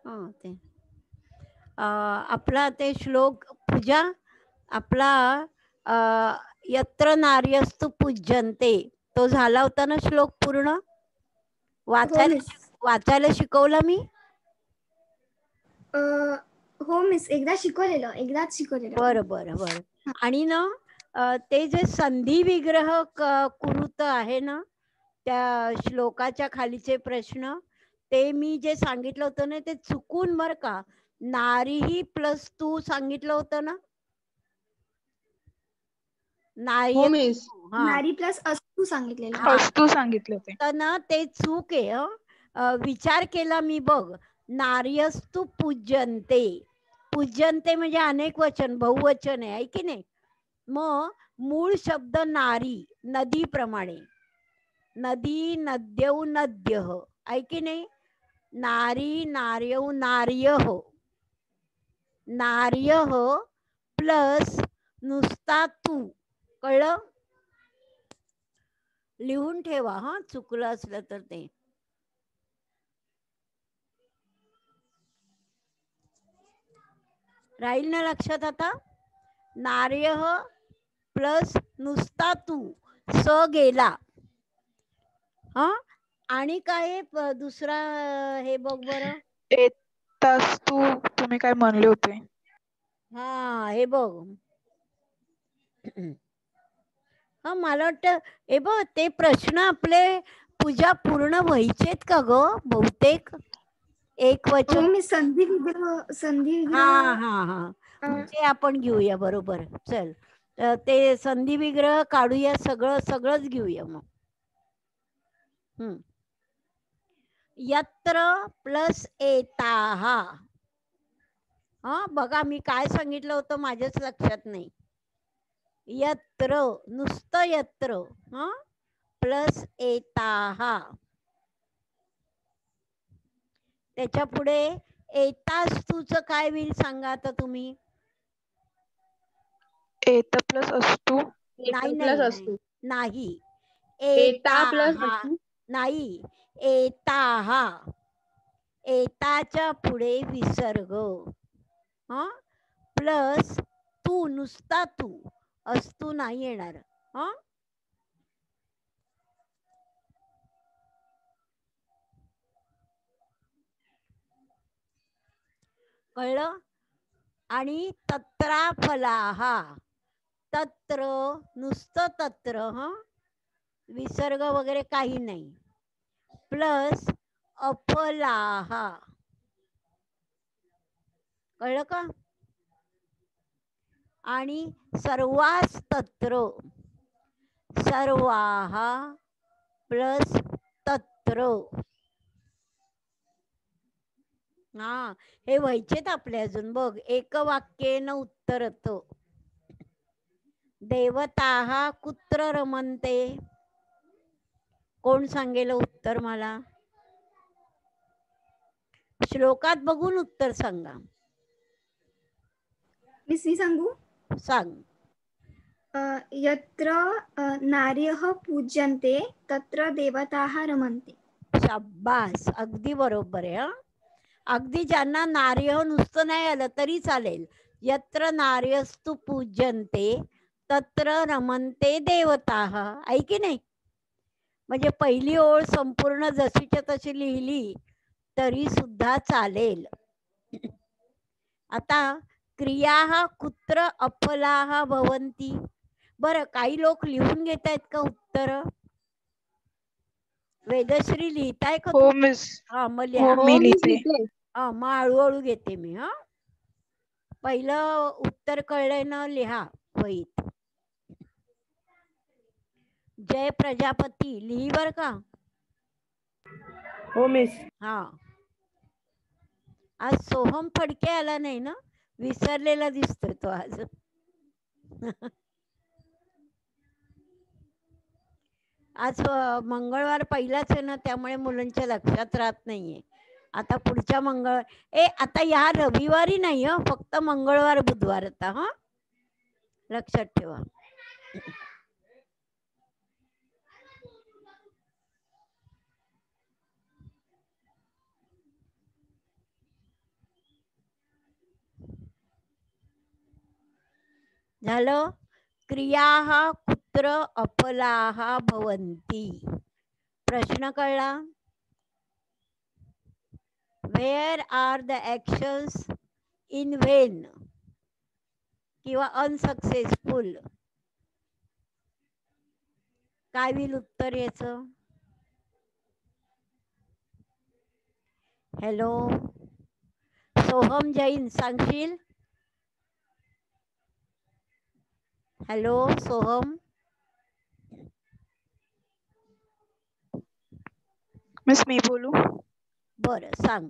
हां, ते आपला ते श्लोक पूजा आपला अ, यत्र नार्यस्तु पूज्यन्ते तो झाला होता ना श्लोक पूर्ण? हो वाचायला मिस. वाचायला शिकवलं मी? अ, हो मिस, एकदाच शिकवलेलं. बरं, बरं, बरं. आणि ना ते जे संधी विग्रह कुरुत आहे ना, त्या श्लोकाच्या खालीचे प्रश्न, ते मी जे सांगितलं होतं ना, ते चुकून बरं का, नारीही प्लस तू सांगितलं होतं ना? हो नार्य मिस. हां, नारी प्लस अस्तू सांगितलेलं. हां. वस्तू सांगितले होते. तर ना ते चूक आहे हं. विचार केला मी बघ, नार्यस्तु पूज्यन्ते. पूज्यन्ते म्हणजे अनेक वचन, बहुवचन आहे की नाही? मग मूळ शब्द नारी, नदीप्रमाणे. नदी, नद्यौ, नद्यः आहे की नाही? नारी, नार्यौ, नार्यः. नार्यः प्लस नुसता तू. कळलं? लिहून ठेवा हां, चुकलं असलं तर ते. राहील ना लक्षात आता? नार्यः प्लस नुसता तू, स गेला. हां? आणि काय दुसरा हे बघ बरं. येतास तू तुम्ही काय म्हणले होते. हां, हे बघ. हां, मला वाटतं हे बघ ते प्रश्न आपले पूजा पूर्ण व्हायचेत का गं बहुतेक? हो एकवचन मिस, संधी हां, विग्रह हां, हां. मग ते आपण घेऊया बरोबर. चल. ते संधी विग्रह काढूया सगळंच घेऊया मग. हं. यत्र प्लस एताः. हां, बघा मी काय सांगितलं होतं माझ्याच लक्षात नाही. यत्र, नुसतं यत्र हां, प्लस एताः. त्याच्यापुढे एतास्तूचं काय होईल सांगा आता तुम्ही? येत प्लस असतू. नाही, नाही, नाही. नाही. एता प्लस एताः असतू. नाही. एताः. एताच्या पुढे विसर्ग. हां? प्लस तू, नुसता तू. अस्तू नाही येणार. हां? कळलं? आणि तत्रा फलाः. तत्र, नुसतं तत्र हं. विसर्ग वगैरे काही नाही. प्लस अफलाः. कळलं का? आणि सर्वास तत्र. सर्वाः प्लस तत्र. हां, हे व्हायचेत आपले अजून बघ. एकवाक्येन उत्तरतो. देवताः कुत्र रमन्ते? कोण सांगेल उत्तर मला? श्लोकात बघून उत्तर सांगा. मिस, मी सांगू? सांग. यत्र नार्यः पूज्यन्ते तत्र देवताः रमन्ते. शाब्बास, अगदी बरोबर आहे हं. अगदी ज्यांना नार्य नुसतं नाही आलं तरी चालेल. यत्र नार्यस्तु पूज्यन्ते तत्र रमन्ते देवताः. आहे की नाही? म्हणजे पहिली ओळ संपूर्ण जशीच्या तशी लिहिली तरी सुद्धा चालेल. आता क्रियाः कुत्र अफलाः भवन्ति? बरं, काही लोक लिहून घेत आहेत का उत्तर? वेदश्री लिहिताय का हो तू? मिस. हां, मग हो लिहा. मी लिहिते. हां, मग हळूहळू घेते मी हां. पहिलं उत्तर कळलंय ना, लिहा वहीत. जय प्रजापती लिही बर का. हो मिस. हां. आज सोहम फडके आला नाही ना, विसरलेला दिसतोय तो आज. आज मंगळवार पहिलाच आहे ना, त्यामुळे मुलांच्या लक्षात राहत नाहीये. आता पुढच्या आता ह्या रविवारी नाही हं, फक्त मंगळवार बुधवार आता हां, लक्षात ठेवा. झालं. क्रियाः कुत्र अफलाः भवन्ति. प्रश्न कळला. Where are the actions in Wien किंवा अनसक्सेसफुल. काय होईल उत्तर याचं? हॅलो सोहम जैन सांगशील? हॅलो सोहम. मिस मी बोलू? बरं सांग.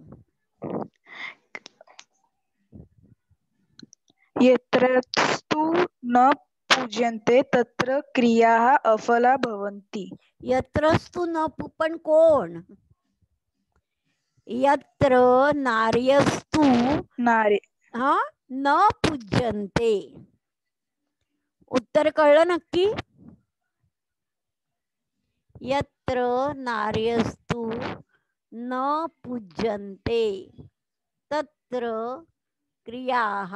यत्रस्तु न पूज्यन्ते तत्र क्रियाः अफला भवन्ति. यत्रस्तु न पण कोण? यत्र नार्यस्तु नारे हा न पूज्यन्ते. उत्तर कळलं नक्की? यत्र नार्यस्तु न पूज्यन्ते तत्र क्रियाः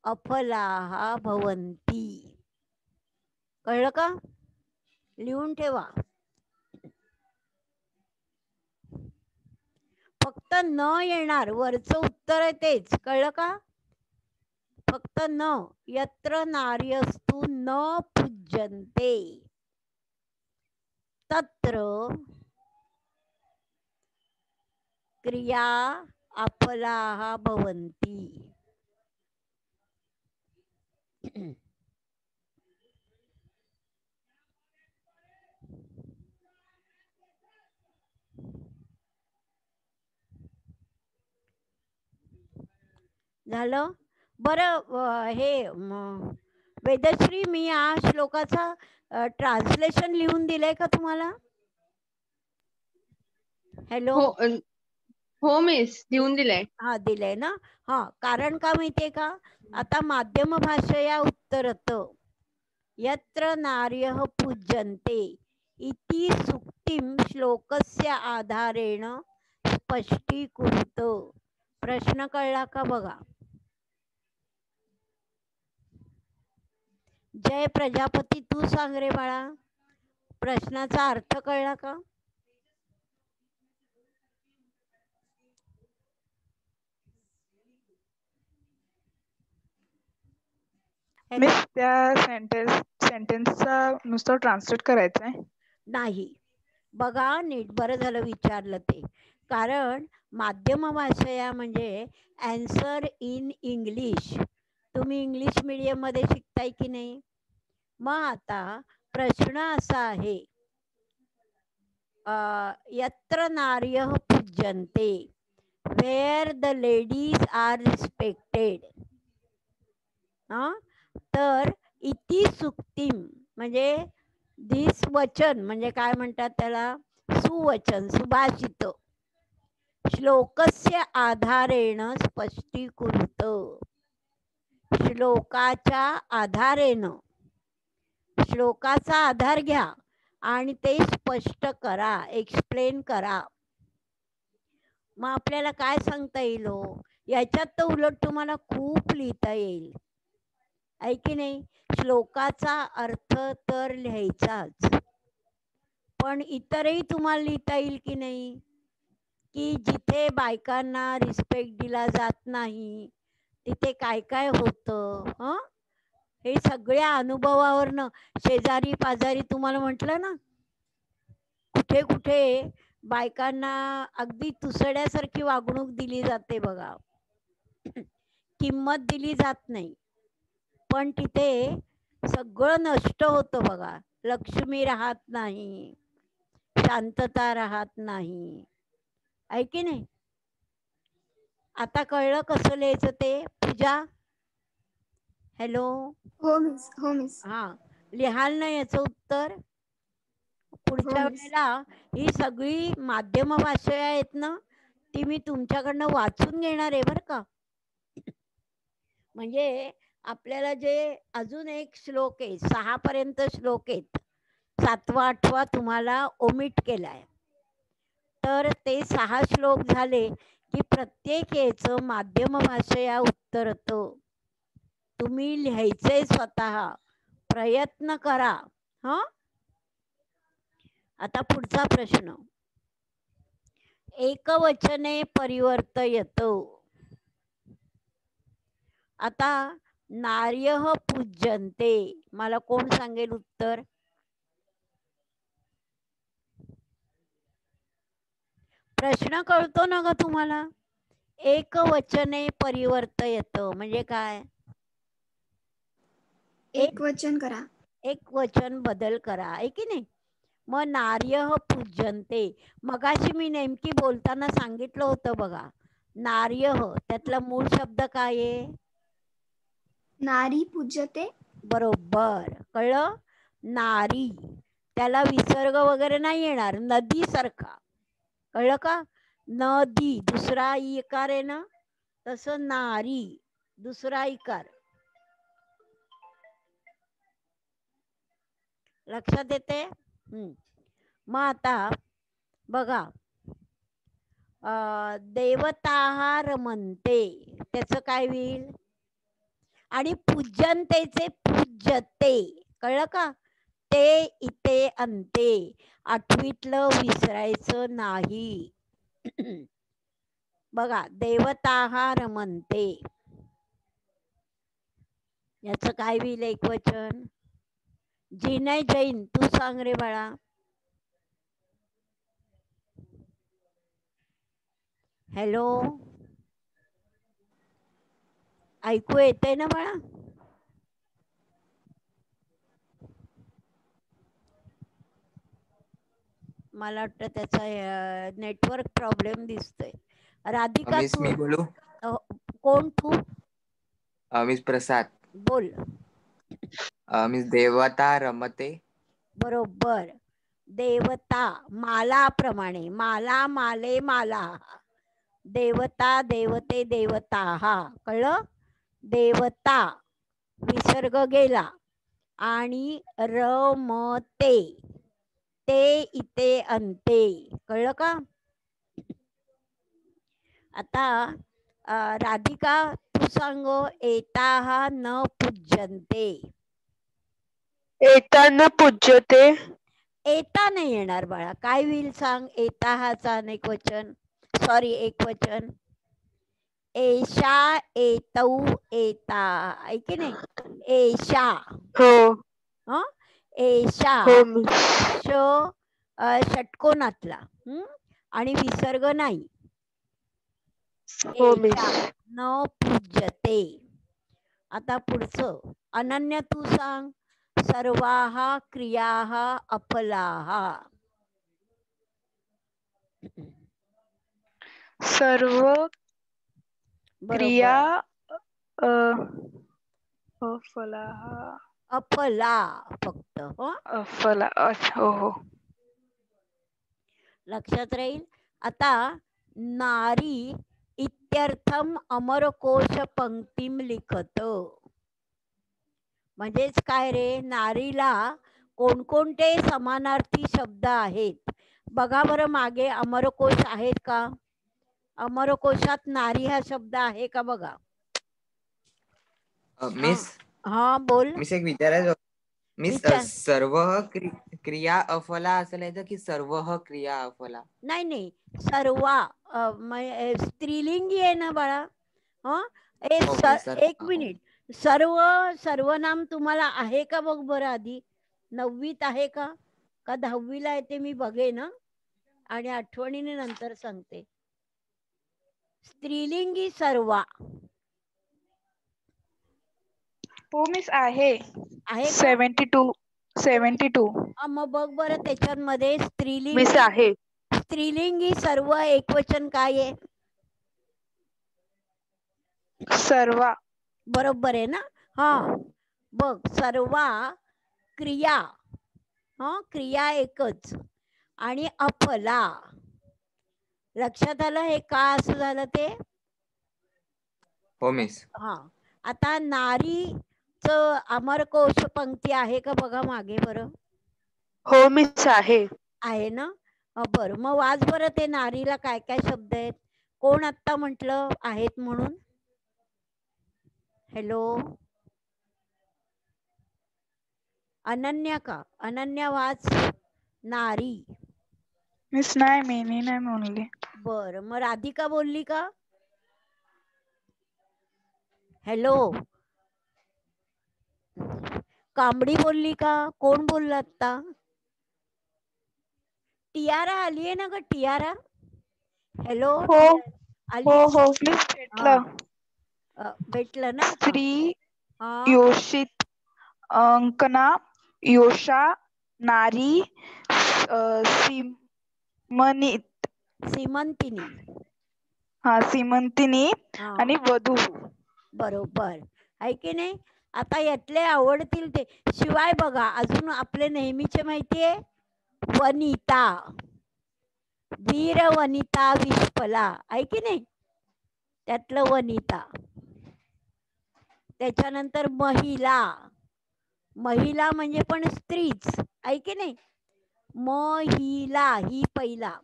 अफलाः भवन्ति. कळलं का? लिहून ठेवा. फक्त न येणार, वरचं उत्तर आहे तेच. कळलं का? फक्त न. यत्र नार्यस्तु न पूज्यन्ते तत्र क्रिया अफलाः भवन्ति. झालं. बरं हे वेदश्री, मी या श्लोकाचा ट्रान्सलेशन लिहून दिलंय का तुम्हाला? हॅलो. हो मिस, लिहून दिलंय. हा दिलंय ना. हा कारण का माहितीये का? आता माध्यम भाषया उत्तरत यत्र नार्यः पूज्यन्ते इति सुक्तिं श्लोकस्य आधारेण स्पष्टीकुरुत. प्रश्न कळला का बघा. जय प्रजापती, तू सांग रे बाळा, प्रश्नाचा अर्थ कळला का? मिस त्या सेंटेन्सचा नुसतं ट्रान्सलेट करायचं आहे? नाही. बघा नीट, बरं झालं विचारलं ते. कारण माध्यम भाषा म्हणजे ॲन्सर इन इंग्लिश. तुम्ही इंग्लिश मीडियममध्ये शिकताय की नाही? मग आता प्रश्न असा आहे, यत्र नार्यः पूज्यन्ते, where the ladies are respected. तर इति सुक्तिम म्हणजे दिस वचन म्हणजे काय म्हणतात त्याला? सुवचन, सुभाषित. श्लोकस्य आधारेण स्पष्टीकुरुत. श्लोकाच्या आधारेनं, श्लोकाचा आधार घ्या आणि ते स्पष्ट करा, एक्सप्लेन करा. मग आपल्याला काय सांगता येईल हो? याच्यात तर उलट तुम्हाला खूप लिहिता येईल, आहे की नाही? श्लोकाचा अर्थ तर लिहायचाच, पण इतरही तुम्हाला लिहिता येईल की नाही? की जिथे बायकांना रिस्पेक्ट दिला जात नाही तिथे काय काय होतं, हे सगळ्या अनुभवावरनं, शेजारी पाजारी तुम्हाला म्हटलं ना, कुठे कुठे बायकांना अगदी तुसड्यासारखी वागणूक दिली जाते बघा, किंमत दिली जात नाही, पण तिथे सगळं नष्ट होतं बघा. लक्ष्मी राहत नाही, शांतता राहत नाही, आहे की नाही? आता कळलं कसं लिहायचं ते? पूजा, हॅलो. हो मिस. हो मिस. हा, लिहाल ना याचं उत्तर? पुढच्या हो मिस. वेळेला ही सगळी माध्यम भाषा आहेत ना, ती मी तुमच्याकडनं वाचून घेणार आहे बरं का. म्हणजे आपल्याला जे अजून एक श्लोक आहे, 6 पर्यंत श्लोक आहेत, 7वा 8वा तुम्हाला ओमिट केलाय. तर ते 6 श्लोक झाले की प्रत्येक याचं माध्यम भाषया उत्तर होतं. तुम्ही लिहायचंय स्वतः, प्रयत्न करा. हा, आता पुढचा प्रश्न. एकवचने परिवर्तयतो. आता नार्यः पूज्यन्ते, मला कोण सांगेल उत्तर? प्रश्न कळतो ना ग तुम्हाला? एकवचने परिवर्तयतो म्हणजे काय? एक वचन करा. एक वचन बदल करा, आहे की नाही? मग नार्यः पूज्यन्ते, मगाशी मी नेमकी बोलताना सांगितलं होतं बघा, नार्यः त्यातला मूळ शब्द काय आहे? नारी पूज्यते. बरोबर, कळलं? नारी, त्याला विसर्ग वगैरे नाही येणार, नदी सारखा. कळलं का? नदी दुसरा इकार आहे ना, तसं नारी दुसरा इकार. लक्षात येते? मग आता बघा, देवता रमन्ते, त्याचं काय होईल? आणि पूज्यन्तेचे पूज्यते, कळलं का? ते इते अंते, आठवीतलं विसरायचं नाही. बघा, देवता रमन्ते, याचं काय होईल एकवचन? जिनय जैन, तू सांग रे बाळा. हॅलो, ऐकू येतंय ना बाळा? मला वाटतं त्याचा नेटवर्क प्रॉब्लेम दिसतोय. राधिका मिस तू मी बोलू? कोण तू? मिस प्रसाद. बोल. मिस देवता रमते. बरोबर, देवता मालाप्रमाणे, माला माले माला, देवता देवते देवता, हा कळलं? देवता विसर्ग गेला आणि रमते, ते इते अंते, कळलं का? आता राधिका तू सांग, एताः न पूज्यन्ते. एतान पूज्यते. एता नाही येणार बाळा, काय होईल सांग? एताहाचा अनेक वचन, सॉरी एक वचन. एषा एतौ एता, ऐक नाही? एषा, हो ह, एषा हो मिस. षटकोनातला, आणि विसर्ग नाही. हो एषा मिस. न पूज्यते. आता पुढचं, अनन्या तू सांग, सर्वाः क्रियाः अफलाः. सर्व क्रिया अफलाः. अफला फक्त, हो अफला, अच्छा, हो. लक्षात राहील. आता नारी इत्यर्थम अमरकोश पंक्तीम लिखत, म्हणजेच काय रे? नारीला कोणकोणते समानार्थी शब्द आहेत बघा बरं, मागे अमरकोश आहेत का? अमरकोशात नारी हा शब्द आहे का बघा. मिस हा बोल. मिस एक विचारायचं. मिस विचार. सर्व क्रिया अफला असं लिहायचं की सर्व क्रिया अफला? नाही नाही, सर्वा स्त्रीलिंगी आहे ना बाळा. Okay sir. एक मिनिट, सर्वनाम तुम्हाला आहे का बघ बरं आधी. 9वीत आहे का 10वीला आहे ते मी बघेन आणि आठवणीने नंतर सांगते. स्त्रीलिंगी सर्वा हो मिस आहे. आहे का? 72. मग बघ बरं त्याच्यामध्ये मिस स्त्रीलिंगी, आहे. स्त्रीलिंगी सर्व एकवचन काय आहे? सर्वा. बरोबर आहे ना? हा बघ, सर्वा क्रिया, क्रिया एकच, आणि अफला. लक्षात आलं हे का असं झालं ते? हो मिस. हा, आता नारीच अमरकोश पंक्ती आहे का बघा मागे बरं. हो मिस आहे. आहे ना? बरं, मग वाच बरं ते नारीला काय काय शब्द आहेत. कोण आत्ता म्हटलं आहेत म्हणून? हॅलो, अनन्या का? अनन्या वाच नारी. मिस नाही मी नाही म्हणली. बर, मग राधिका बोलली का? हॅलो, कांबडी बोलली का? कोण बोलला आता? टियारा आली आहे ना ग? Tiara, hello. हो आली हो आहे? हो मिस भेटलं. भेटलं ना? स्त्री हा, योषित अंकना योषा नारी सीमनित सीमंतिनी. सीमंतिनी हा, आणि वधू. बरोबर आहे की नाही? आता यातले आवडतील ते. शिवाय बघा अजून आपले नेहमीचे माहितीये, वनिता, वीर वनिता विश्वला, आहे की नाही? त्यातलं वनिता. त्याच्यानंतर महिला, महिला म्हणजे पण स्त्रीच, आहे की नाही? महिला ही पहिला.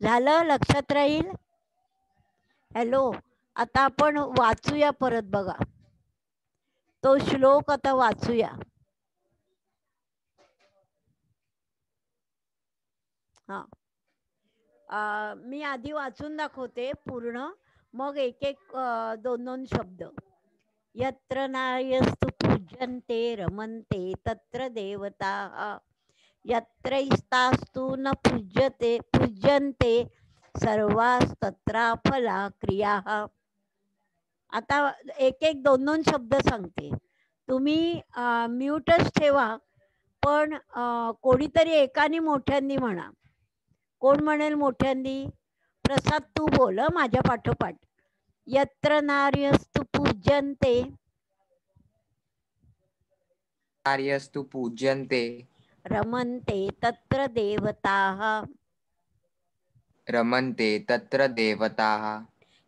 झालं, लक्षात राहील. हॅलो, आता आपण वाचूया परत बघा तो श्लोक, आता वाचूया. हा, मी आधी वाचून दाखवते पूर्ण, मग एक एक दोन दोन शब्द. यत्र नार्यस्तु पूज्यन्ते रमन्ते तत्र देवताः, यत्र स्तास्तु न पूज्यन्ते सर्वास्तत्राफला क्रियाः. आता एक एक दोन दोन शब्द सांगते, तुम्ही म्यूटच ठेवा, पण कोणीतरी एकाने मोठ्यांनी म्हणा. कोण म्हणेल मोठ्यांनी? प्रसाद तू बोल माझ्या पाठोपाठ. यत्र नार्यस्तु पूज्यन्ते, नार्यस्तु पूज्यन्ते रमन्ते तत्र देवताः. रमन्ते तत्र देवताः.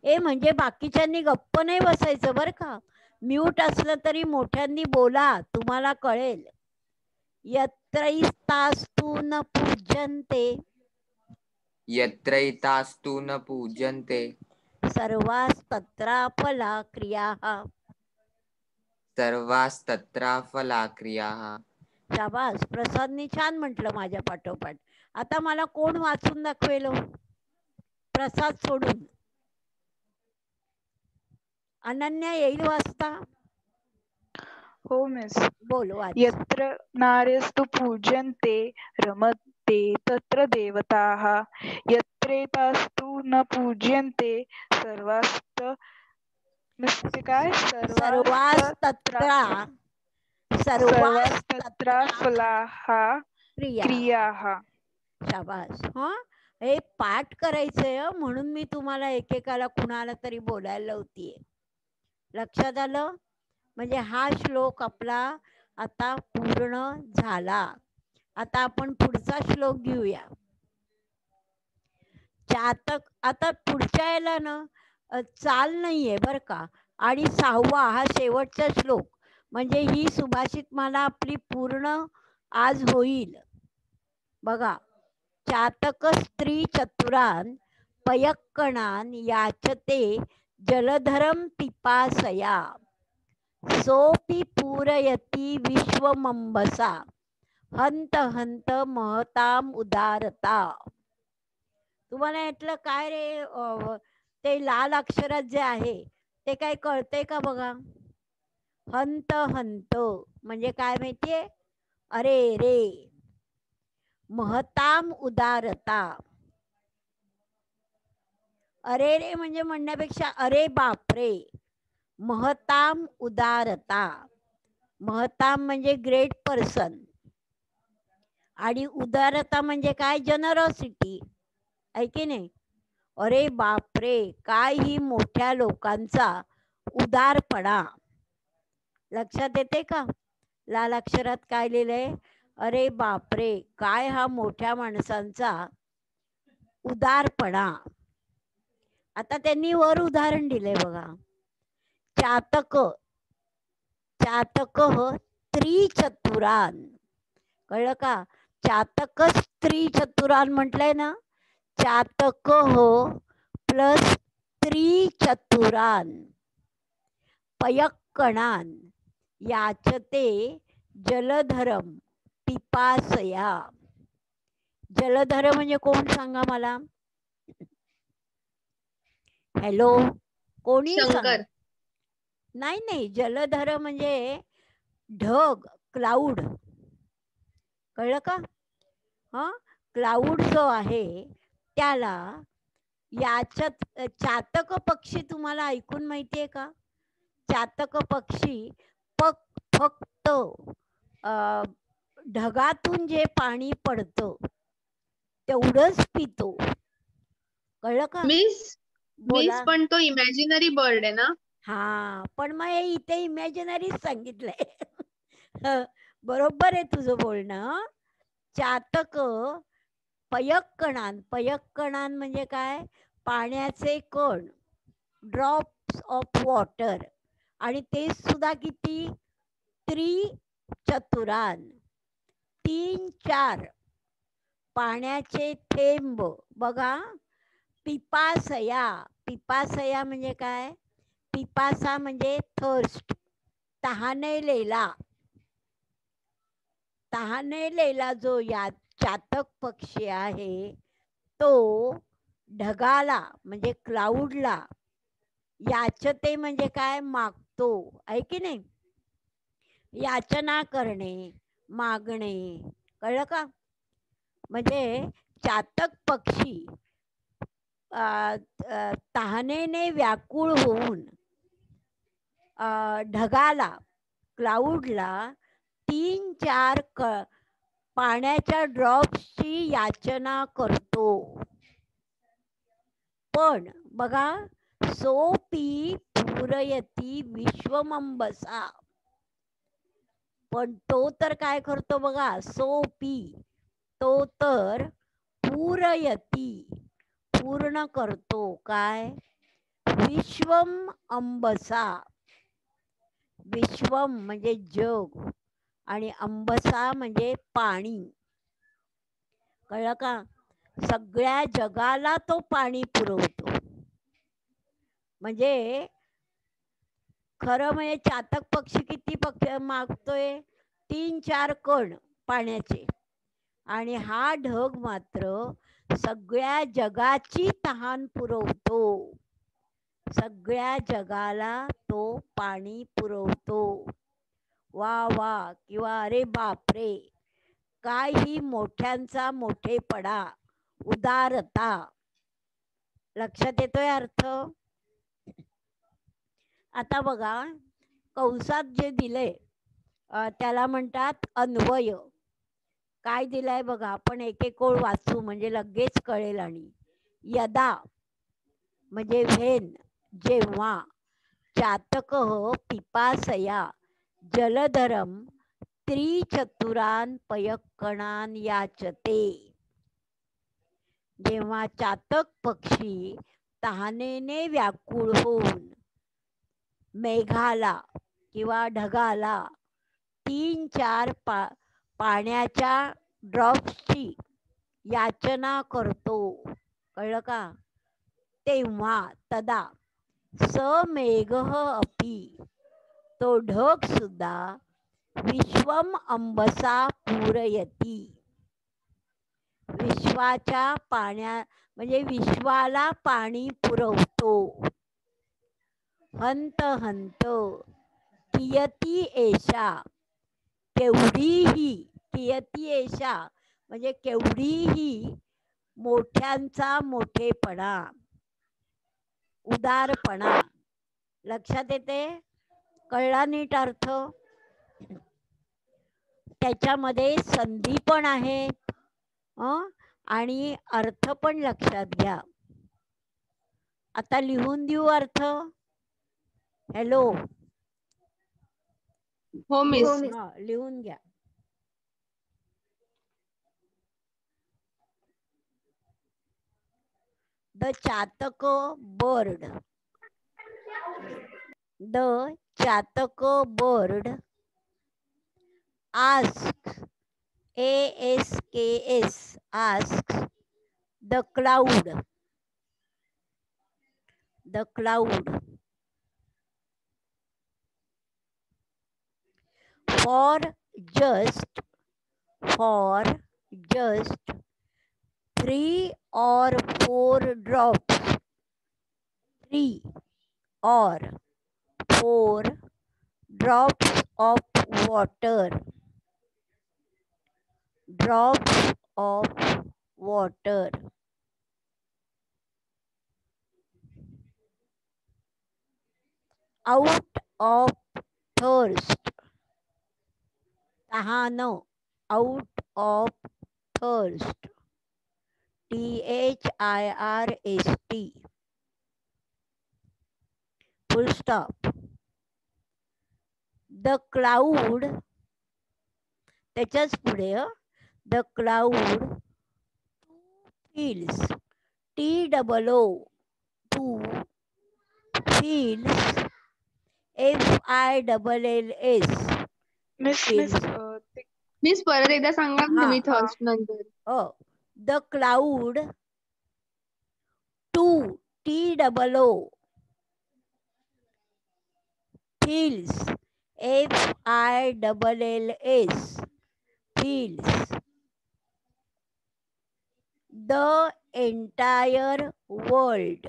म्हणजे बाकीच्यांनी गप्प नाही बसायचं बरं का. म्यूट असलं तरी मोठ्यांनी बोला, तुम्हाला कळेल. यत्रैस्तास्तु न पूज्यन्ते यत्रैतास्तु न पूज्यन्ते सर्वास्तत्राफला क्रियाः. सर्वास्तत्राफला क्रियाः. शाबास, प्रसादनी छान म्हटलं माझ्या पाठोपाठ. आता मला कोण वाचून दाखवेल? प्रसाद सोडून. अनन्या येईल वाचता? हो मिस. बोल, वाच. यत्र नार्यस्तु पूज्यन्ते रमन्ते तत्र देवताः, यत्रेतास्तु न पूज्यन्ते सर्वास्त मिस काय सर्वास्तत्राफलाः क्रियाः. शाबास. हा, हे पाठ करायचंय म्हणून मी तुम्हाला एकेकाला कुणाला तरी बोलायला लावतीये. लक्षात आलं? म्हणजे हा श्लोक आपला आता पूर्ण झाला. आता आपण पुढचा श्लोक घेऊया. चातक. आता पुढच्या याला ना चाल नाहीये बर का. आणि 6वा हा शेवटचा श्लोक, म्हणजे ही सुभाषितमाला आपली पूर्ण आज होईल. बघा, चातक स्त्री चतुरान पयक्कणान याचते जलधरम पिपासया, सोपी पूरयती विश्वमंबसा, हंत हंत महताम उदारता. तुम्हाला यातलं काय रे ते लाल अक्षरात जे आहे ते काय कळतंय का बघा? हंत हंत म्हणजे काय माहितीये? अरे रे. महताम उदारता. अरे रे म्हणजे म्हणण्यापेक्षा अरे बापरे. महताम उदारता. महताम म्हणजे ग्रेट पर्सन, आणि उदारता म्हणजे काय? जनरॉसिटी, आहे की नाही? अरे बापरे, काय ही मोठ्या लोकांचा उदारपणा. लक्षात येते का? लाल अक्षरात काय लिहिलंय? अरे बापरे, काय हा मोठ्या माणसांचा उदारपणा. आता त्यांनी वर उदाहरण दिलंय बघा. चातक, चातक त्रिचतुरान. कळलं का? चातक त्रिचतुरान म्हटलंय ना. चातक प्लस त्रिचतुरान पयक्कणान. याचते जलधरम पिपासया. जलधर म्हणजे कोण सांगा मला? हॅलो, कोणी सांग? शंकर. नाही नाही, जलधर म्हणजे ढग, क्लाउड. कळलं का? हा, क्लाउड जो आहे त्याला याच्यात चातक पक्षी तुम्हाला ऐकून माहितीये का? चातक पक्षी फक्त ढगातून जे पाणी पडतं तेवढंच पितो. कळलं का? मिस बोला. पण तो इमॅजिनरी बर्ड आहे ना? हा, पण मग हे इथे इमॅजिनरी सांगितलंय. बरोबर आहे तुझं बोलणं. चातक पयक्कणान म्हणजे काय? पाण्याचे कण, ड्रॉप्स ऑफ वॉटर. आणि ते सुद्धा किती? त्रिचतुरान, 3-4 पाण्याचे थेंब. बघा, पिपासया म्हणजे काय? पिपासा म्हणजे थर्स्ट, तहानेलेला. जो या चातक पक्षी आहे तो ढगाला म्हणजे क्लाउडला याचते म्हणजे काय? मागतो. आहे की नाही? याचना करणे, मागणे. कळलं का? म्हणजे चातक पक्षी तहानेने व्याकुळ होऊन ढगाला, क्लाउडला 3-4 पाण्याच्या ड्रॉप्सची याचना करतो. पण बघा, सोपी पूरयती विश्वमंबसा. पण तो तर काय करतो बघा, सोपी, तो तर पूरयती, पूर्ण करतो. काय? विश्वम अंबसा. विश्वम म्हणजे जग आणि अंबसा म्हणजे पाणी. कळलं का? सगळ्या जगाला तो पाणी पुरवतो. म्हणजे खरं म्हणजे चातक पक्षी किती मागतोय? 3-4 कण पाण्याचे. आणि हा ढग मात्र सगळ्या जगाची तहान पुरवतो. सगळ्या जगाला तो पाणी पुरवतो. वा वा, किंवा अरे बापरे, काय ही मोठ्यांचा मोठेपणा, उदारता. लक्षात येतोय अर्थ? आता बघा, कंसात जे दिलंय त्याला म्हणतात अन्वय. काय दिलाय बघा, आपण एक एक ओळ वाचू म्हणजे लगेच कळेल. आणि यदा म्हणजे व्हेन, जेव्हा, चातक पिपासया जलधरम त्रिचतुरान पयक्कणान याचते. जेव्हा चातक पक्षी तहानेने व्याकुळ होऊन मेघाला किंवा ढगाला 3-4 पाण्याच्या ड्रॉप्सची याचना करतो. कळलं का? तेव्हा तदा मेघ अपि, तो ढग सुद्धा विश्वम अंबसा पूरयती, विश्वाच्या म्हणजे विश्वाला पाणी पुरवतो. हंत हंत कियती एषा, केवढीही. कियती एषा म्हणजे केवढीही मोठ्यांचा मोठेपणा, उदारपणा. लक्षात येते? कळला नीट अर्थ? त्याच्यामध्ये संधी पण आहेत आणि अर्थ पण लक्षात घ्या. आता लिहून देऊ अर्थ? हॅलो, हो मिस. लिहून घ्या. The Chataka bird. The Chataka bird asks, asks, asks the cloud. The cloud. for just 3 or 4 drops, 3 or 4 drops of water, drops of water. Out of thirst, तहान, out of thirst, THIRST, full stop. The cloud, त्याच्याच पुढे the cloud feels, TOO, two feels, FILLS, miss feels. ते miss परत एकदा सांगा ना तुम्ही हा. थर्स्ट नंतर. Oh, the cloud, two, TOO, feels, FILLS, feels. The entire world,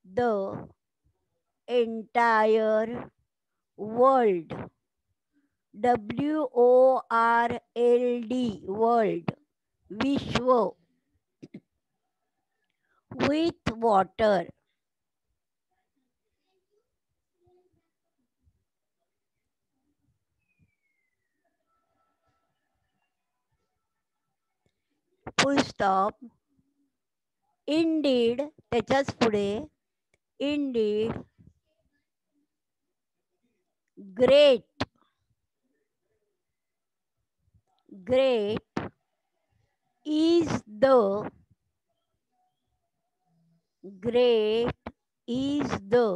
the entire world, WORLD, world, विश्व, with water. Full stop. Indeed, त्याच्याच पुढे indeed, great, great is the, great is the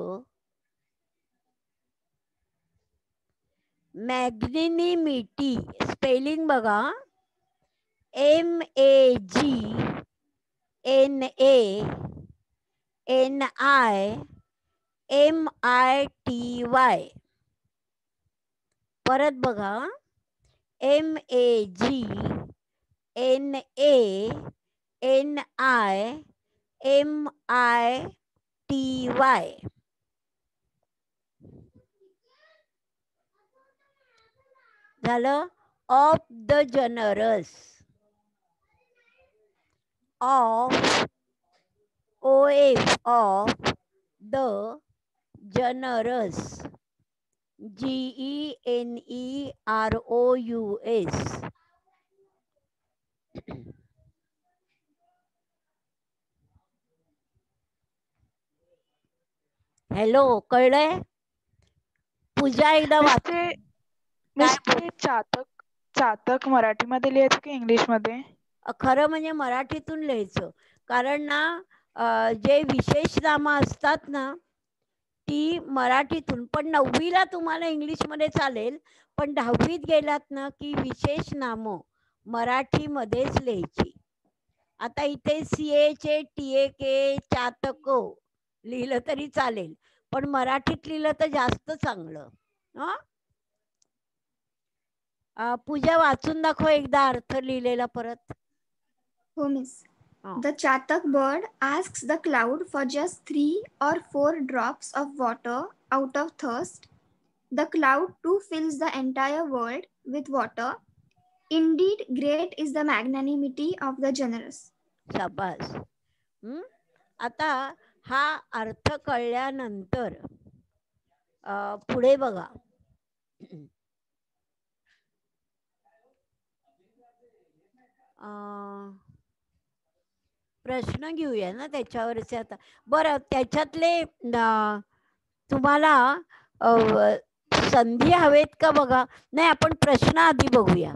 magnanimity, spelling बघा, MAGNANIMITY, परत बघा, MAGNANIMITY. झालं. Of the generous, of of the generous, GENEROUS. Hello, कळलंय? पूजा एकदा miss वाच. ते काय मिस ते चातक चातक मराठीमध्ये लिहायचं की इंग्लिशमध्ये? खरं म्हणजे मराठीतून लिहायचं, कारण ना जे विशेष नामं असतात ना ती मराठीतून, पण 9वीला तुम्हाला इंग्लिशमध्ये चालेल, पण 10वीत गेलात ना की विशेष नामं मराठीमध्येच लिहायची. आता इथे CHATK चातक लिहिलं तरी चालेल, पण मराठीत लिहिलं तर जास्त चांगलं. पूजा वाचून दाखव एकदा अर्थ लिहिलेला परत. हो miss. Oh. The Chatak bird asks the cloud for just 3 or 4 drops of water out of thirst. The cloud too fills the entire world with water. Indeed, great is the magnanimity of the generous. शाबास. आता हा अर्थ कळल्यानंतर पुढे बघा. प्रश्न घेऊया ना त्याच्यावरचे आता. बरं, त्याच्यातले तुम्हाला संधी हवेत का बघा. नाही, आपण प्रश्न आधी बघूया.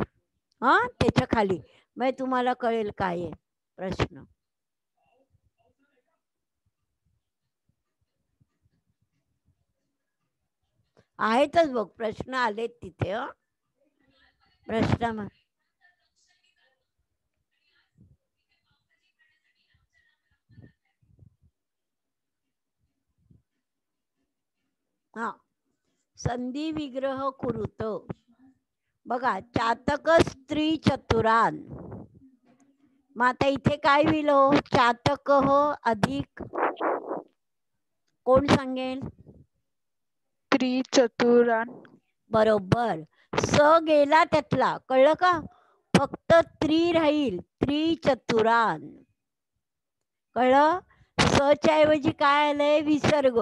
त्याच्या खाली मग तुम्हाला कळेल काय आहे प्रश्न. आहेतच बघ, प्रश्न आलेत तिथे. प्रश्न संधी विग्रह कुरुत. बघा, चातक स्त्री चतुरान. मग आता इथे काय होईल हो? चातक अधिक कोण सांगेल? त्रिचतुरान. बरोबर. स गेला त्यातला, कळलं का? फक्त त्रि राहील, त्रिचतुरान. कळलं? सच्या ऐवजी काय आलंय? विसर्ग.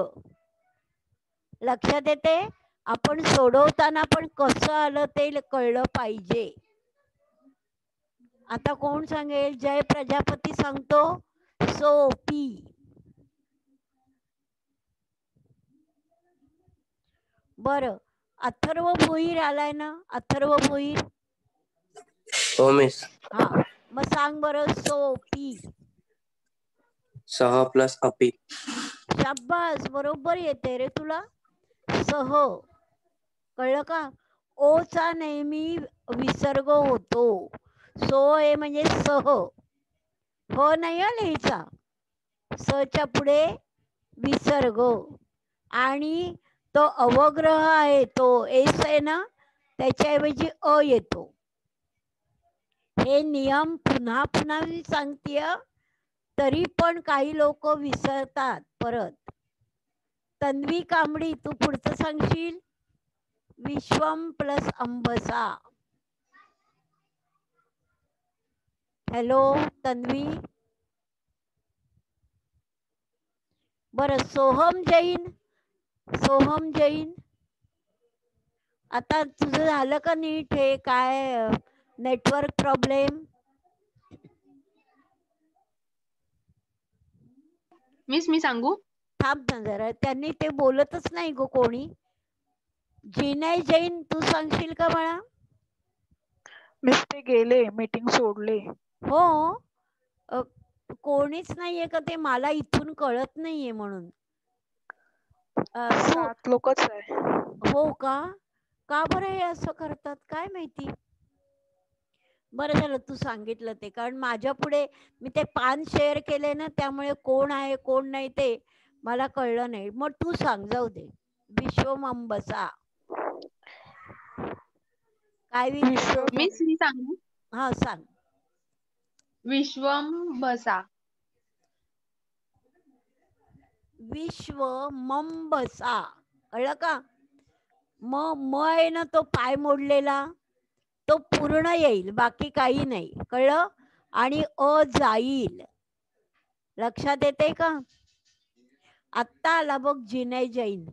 लक्षात येते? आपण सोडवताना पण कसं आलं ते कळलं पाहिजे. आता कोण सांगेल? जय प्रजापती सांगतो. सोपी. बर, अथर्व भोईर आलाय ना? अथर्व भोईर. हो मिस. हा, मग सांग बरं. सोपी. सह प्लस अपी. शाब्बास, बरोबर येते रे तुला. सह. कळलं का? ओचा नेहमी विसर्ग होतो. सो हे म्हणजे सह. हो नाही लिहायचा. सच्या पुढे विसर्ग. आणि तो अवग्रह आहे, तो एस आहे ना, त्याच्याऐवजी अ येतो. हे नियम पुन्हा पुन्हा मी सांगतेय, तरी पण काही लोक विसरतात परत. तन्वी कांबडी, तू पुढचं सांगशील. विश्वम प्लस अंबसा. हॅलो तन्वी. बर, सोहम जैन. सोहम जैन. आता तुझं झालं का नीट? हे काय नेटवर्क प्रॉब्लेम? मिस मी सांगू? थांब ना जरा, त्यांनी ते बोलतच नाही गो कोणी. जिनय जैन, तू सांगशील का बाळा? मिस ते गेले, मीटिंग सोडले. हो, कोणीच नाहीये का? ते मला इथून कळत नाहीये म्हणून. तू 7 लोकच आहे. हो का? का बरं हे असं करतात काय माहिती. बरं झालं तू सांगितलं ते, कारण माझ्या पुढे मी ते पान शेअर केले ना, त्यामुळे कोण आहे कोण नाही ते मला कळलं नाही. मग तू सांग, जाऊ दे. विश्वम अंबसा. काय विश्व मिस मी सांगू? हा सांग. विश्वम बसा. विश्व मंबसा. कळलं का? म आहे ना, तो पाय मोडलेला, तो पूर्ण येईल, बाकी काही नाही. कळलं? आणि अ जाईल. लक्षात येते का? आत्ता आला बघ जिनय जैन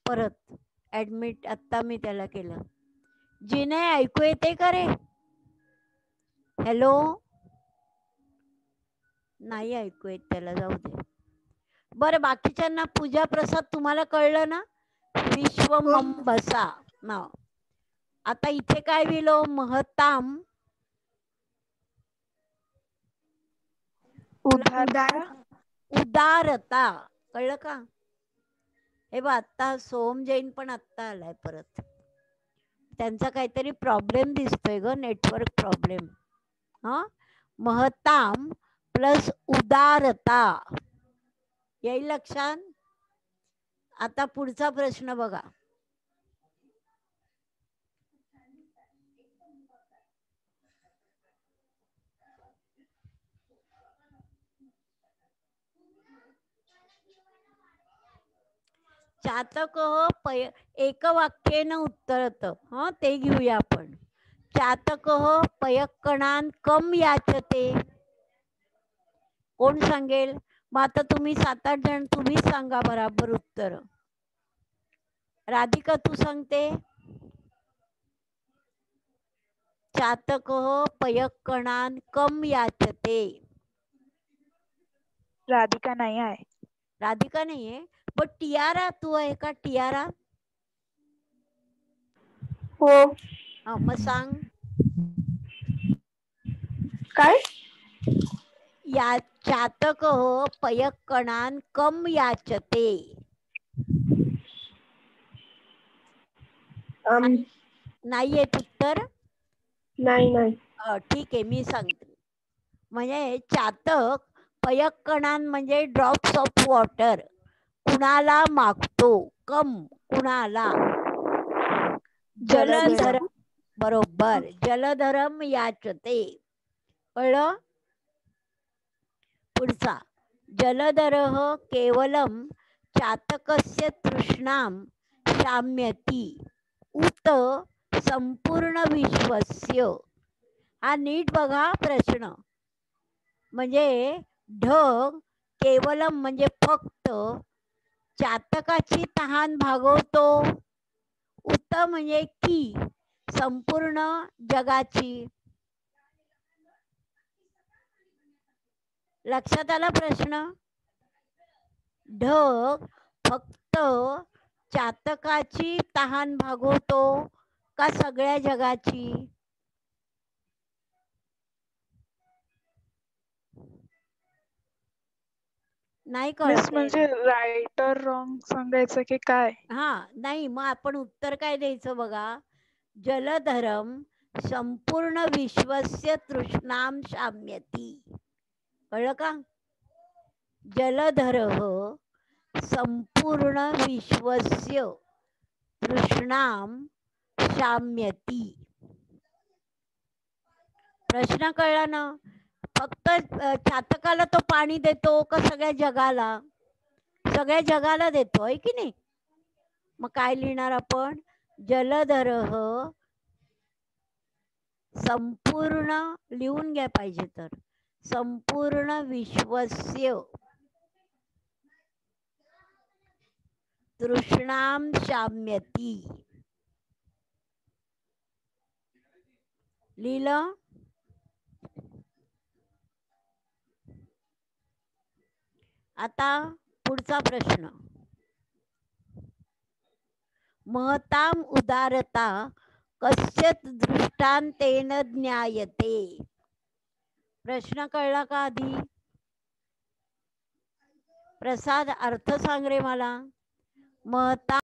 परत ऍडमिट. आत्ता मी त्याला केलं. जिनय ऐकू येते का रे? हॅलो. नाही ऐकू येत त्याला, जाऊ दे. बरं, बाकीच्यांना पूजा प्रसाद तुम्हाला कळलं ना? विश्व मंबसा नाव. आता इथे काय लिहिलो? महताम उदारता. उदारता. कळलं का? हे बघ, आत्ता सोम जैन पण आत्ता आलाय परत. त्यांचा काहीतरी प्रॉब्लेम दिसतोय ग, नेटवर्क प्रॉब्लेम. हा, महताम प्लस उदारता. येईल लक्षात? आता पुढचा प्रश्न बघा. चातक एकवाक्येन उत्तरत. हा, ते घेऊया आपण. चातक पयक्कणान कम याचते. कोण सांगेल? मग आता तुम्ही 7-8 जण तुम्हीच सांगा बराबर उत्तर. राधिका तू सांगते. चातक पयक्कणान कम याचते. राधिका नाही आहे. राधिका नाहीये, पण टियारा तू आहे का? टियारा. हो. हा, मग सांग. काय? या चातक पयक्कणान कम याचते. नाही येत उत्तर? नाही. ठीक आहे, मी सांगते. म्हणजे चातक पयक्कणान म्हणजे ड्रॉप्स ऑफ वॉटर कुणाला मागतो. कम कुणाला जलधर. जलधर बरोबर जलधरम याचते कळलं. पुढचा जलधरः केवलम चातकस्य तृष्णाम शाम्यति उत संपूर्ण विश्वस्य. हा नीट बघा प्रश्न. म्हणजे ढग केवलम म्हणजे फक्त चातकाची तहान भागवतो. उत म्हणजे की संपूर्ण जगाची. लक्षात आला प्रश्न. ढग फक्त चातकाची तहान भागवतो का सगळ्या जगाची. नाही मिस कळत. म्हणजे राईट और रॉंग सांगायचं की काय. हा नाही मग आपण उत्तर काय द्यायचं बघा. जलधरम संपूर्ण विश्वस्य तृष्णाम शाम्यती. कळलं का. जलधरः संपूर्ण विश्वस्य तृष्णाम शाम्यती. प्रश्न कळला ना. फक्त चातकाला तो पाणी देतो का सगळ्या जगाला. सगळ्या जगाला देतो आहे की नाही. मग काय लिहिणार आपण. जलधरः संपूर्ण लिहून घ्या पाहिजे तर संपूर्ण विश्वस्य तृष्णाम शाम्यती. लिहिलं. आता पुढचा प्रश्न. महताम उदारता कश्चित दृष्टांतेन ज्ञायते. प्रश्न कळला का आधी. प्रसाद अर्थ सांग रे मला. महता